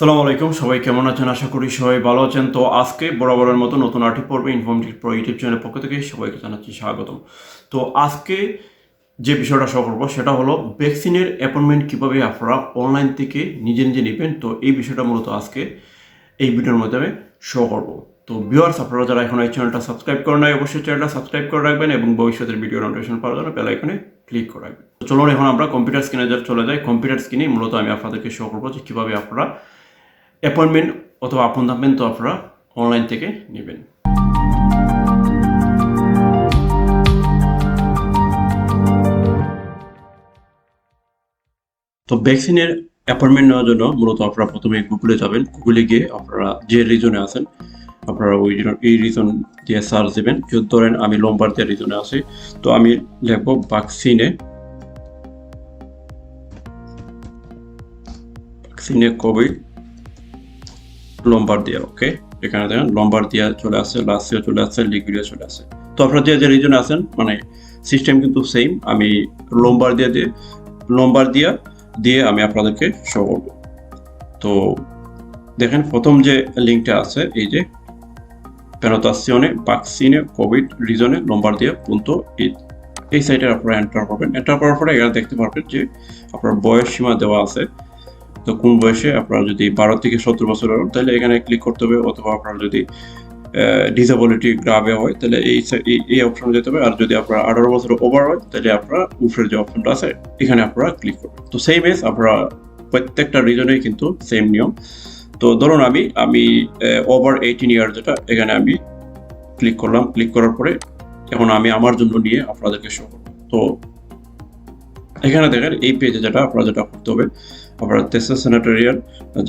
সালামু আলাইকুম, সবাই কেমন আছেন? আশা করি সবাই ভালো আছেন। তো আজকে বরাবরের মতো নতুন আর্টি পর্বে ইনফরমেটিভ প্রো ইউটিউব চ্যানেলের পক্ষ থেকে সবাইকে জানাচ্ছি স্বাগতম। তো আজকে যে বিষয়টা শো করবো সেটা হলো ভ্যাকসিনের অ্যাপয়েন্টমেন্ট কীভাবে আপনারা অনলাইন থেকে নিজে নিজে নেবেন। তো এই বিষয়টা মূলত আজকে এই ভিডিওর মাধ্যমে শো করবো। তো ভিউয়ার্স, আপনারা যারা এখন এই চ্যানেলটা সাবস্ক্রাইব করেন নাই, অবশ্যই চ্যানেলটা সাবস্ক্রাইব করে রাখবেন এবং ভবিষ্যতের ভিডিও নোটিফিকেশন পাওয়ার জন্য বেল আইকনে ক্লিক করে রাখবেন। তো চলুন এখন আমরা কম্পিউটার স্ক্রিনে চলে যাই। কম্পিউটার স্ক্রিনে মূলত আমি আপনাদেরকে শো করবো যে কীভাবে আপনারা অ্যাপয়েন্টমেন্ট অথবা আপয়েন্টমেন্ট তো আপনারা অনলাইন থেকে নেবেন। তো ভ্যাকসিনের অ্যাপয়েন্টমেন্ট নেওয়ার জন্য মূলত আপনারা প্রথমে গুগলে যাবেন। গুগলে গিয়ে আপনারা যে রিজনে আছেন আপনারা এই রিজন দিয়ে সার্চ দেবেন। যদি ধরেন আমি লম্বারদিয়া রিজনে আছি, তো আমি লিখবো ভ্যাকসিনে কোভিড লম্বারদিয়া। ওকে, এখানে দেখেন লম্বারদিয়া চলে আসছে, লাসিয়া চলে আসছে, লিগুরিয়া চলে আসছে। তো আপনারা যে রিজনে আছেন মানে সিস্টেম কিন্তু সেম। আমি লম্বারদিয়া দিয়ে আমি আপনাদেরকে শো করব। তো দেখেন প্রথম যে লিঙ্কটা আছে এই যে প্যানোতাসিওনে ভ্যাকসিনে কোভিড রিজনে লম্বারদিয়া punto it, এই সাইটে আপনারা এন্টার করবেন। এন্টার করার পরে এখানে দেখতে পারবেন যে আপনার বয়স সীমা দেওয়া আছে। তো কোন বয়সে আপনারা যদি 12 থেকে 17 বছর হন তাহলে এখানে ক্লিক করতে হবে, অথবা আপনারা যদি ডিসেবিলিটি গ্রাভে হয় তাহলে এই অপশনে যেতে হবে। আর যদি আপনারা 18 বছর ওভার হয় তাহলে আপনারা উপরের যে অপশনটা আছে এখানে আপনারা ক্লিক করবেন। তো সেম এজ আপনারা প্রত্যেকটা রিজনেই কিন্তু সেম নিয়ম। তো ধরুন আমি ওভার 18 ইয়ার যেটা, এখানে আমি ক্লিক করলাম। ক্লিক করার পরে এখন আমি আমার জন্য নিয়ে আপনাদেরকে শো করব। তো এখানে দেখেন এই পেজে যেটা আপনারা যেটা করতে হবে, আপনার তেসরা সেনেটারিয়াল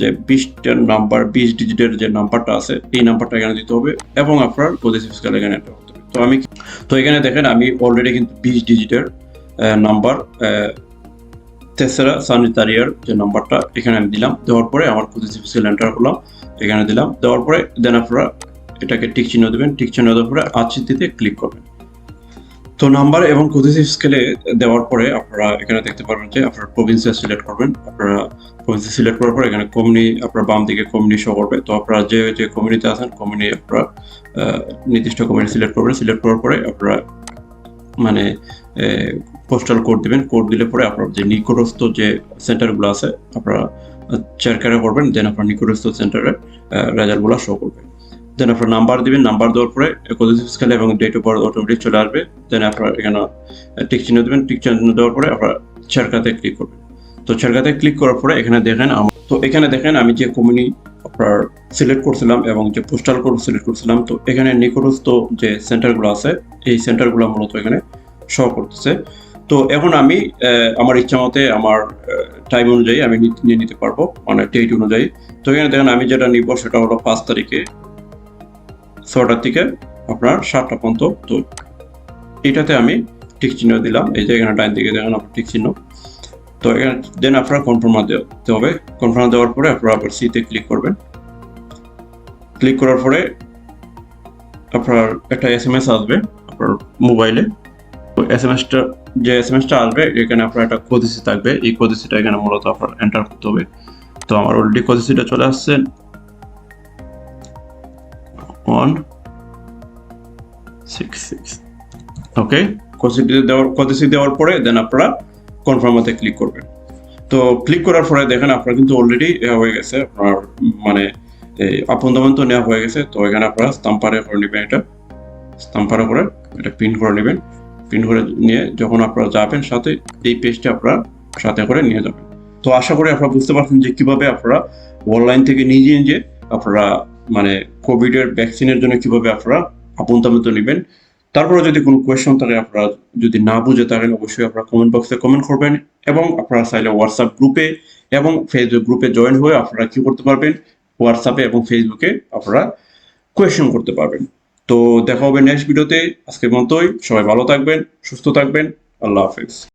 যে 20টার নাম্বার 20 ডিজিটের যে নাম্বারটা আছে এই নাম্বারটা এখানে দিতে হবে এবং আপনার পজিটিভ স্কেল এখানে এন্টার করতে হবে। তো এখানে দেখেন আমি অলরেডি কিন্তু 20 ডিজিটের নাম্বার তেসরা সেনেটারিয়াল যে নাম্বারটা এখানে আমি দিলাম। দেওয়ার পরে আমার পজিটিভ স্কেল এন্টার করলাম, এখানে দিলাম। দেওয়ার পরে দেন আপনারা এটাকে টিক চিহ্ন দেবেন। টিক চিহ্ন দেওয়ার পরে আচ্ছিতিতে ক্লিক করবেন। তো নাম্বার এবং পজিটিভ স্কেলে দেওয়ার পরে আপনারা এখানে দেখতে পারবেন যে আপনার প্রভিন্স সিলেক্ট করবেন। আপনারা প্রভিন্স সিলেক্ট করার পরে এখানে কমিউনি আপনার বাম দিকে কমিউনি শো করবে। তো আপনারা যে কমিউনিতে আছেন কমিউনি আপনারা নির্দিষ্ট কমিউনি সিলেক্ট করবেন। সিলেক্ট করার পরে আপনারা মানে পোস্টাল কোড দিবেন। কোড দিলে পরে আপনার যে নিকটস্থ যে সেন্টারগুলো আছে আপনারা চেক করবেন। দেন আপনার নিকটস্থ সেন্টারের রেজাল্টগুলো শো করবে। দেন আপনার নাম্বার দিবেন। নাম্বার দেওয়ার পরে পজিটিভ স্কেল এবং ডেট অফ বার্থ অটোমেটিক চলে আসবে। দেন আপনার এখানে টিক চিহ্ন দেবেন। টিক চিহ্ন দেওয়ার পরে আপনার চেরকাতে ক্লিক করবেন। তো চেরকাতে ক্লিক করার পরে এখানে দেখেন আমি যে কমিউনি আপনার সিলেক্ট করছিলাম এবং যে পোস্টাল কোড সিলেক্ট করছিলাম, তো এখানে নিকটস্থ যে সেন্টারগুলো আছে এই সেন্টারগুলো মূলত এখানে শো করতেছে। তো এখন আমি আমার ইচ্ছা মতে আমার টাইম অনুযায়ী আমি নিয়ে নিতে পারবো, মানে ডেট অনুযায়ী। তো এখানে দেখেন আমি যেটা নিব সেটা হলো 5 তারিখে 6টার থেকে আপনার 7টা পর্যন্ত। তো এটাতে আমি টিক চিহ্ন দিলাম। এই যে এখানে ডাইন দিকে দেখেন আপনার টিক চিহ্ন। তো এখানে দেন আপনার কনফার্ম দিতে হবে। কনফার্ম দেওয়ার পরে আপনারা আবার সিতে ক্লিক করবেন। ক্লিক করার পরে আপনার একটা SMS আসবে আপনার মোবাইলে। তো এসএমএসটা আসবে, এখানে আপনার একটা কোডিসি থাকবে। এই কোডিসিটা এখানে মূলত আপনার এন্টার করতে হবে। তো আমার অলরেডি কোডিসিটা চলে আসছে 166। ওকে, কোডিসি দেওয়ার পরে দেন আপনারা কনফার্মতে ক্লিক করবেন। তো ক্লিক করার পরে দেখেন আপনার কিন্তু অলরেডি হয়ে গেছে, আপনার মানে আপয়েন্টমেন্ট তো নেওয়া হয়ে গেছে। তো এখানে আপনারা স্টাম্পারে করে নেবেন, এটা স্টাম্পারে করে এটা প্রিন্ট করে নেবেন। প্রিন্ট করে নিয়ে যখন আপনারা যাবেন সাথে এই পেজটা আপনারা সাথে করে নিয়ে যাবেন। তো আশা করি আপনারা বুঝতে পারছেন যে কিভাবে আপনারা অনলাইন থেকে নিজে নিজে আপনারা মানে কোভিডের ভ্যাকসিনের জন্য কিভাবে আপনারা আপয়েন্টমেন্ট নেবেন। তারপরে যদি কোনো কোয়েশ্চন থাকে, আপনারা যদি না বুঝে থাকেন অবশ্যই আপনারা কমেন্ট বক্সে কমেন্ট করবেন এবং আপনারা চাইলে হোয়াটসঅ্যাপ গ্রুপে এবং ফেসবুক গ্রুপে জয়েন হয়ে আপনারা কি করতে পারবেন, হোয়াটসঅ্যাপে এবং ফেসবুকে আপনারা কোয়েশ্চন করতে পারবেন। তো দেখা হবে নেক্সট ভিডিওতে। আজকের মতোই সবাই ভালো থাকবেন, সুস্থ থাকবেন। আল্লাহ হাফেজ।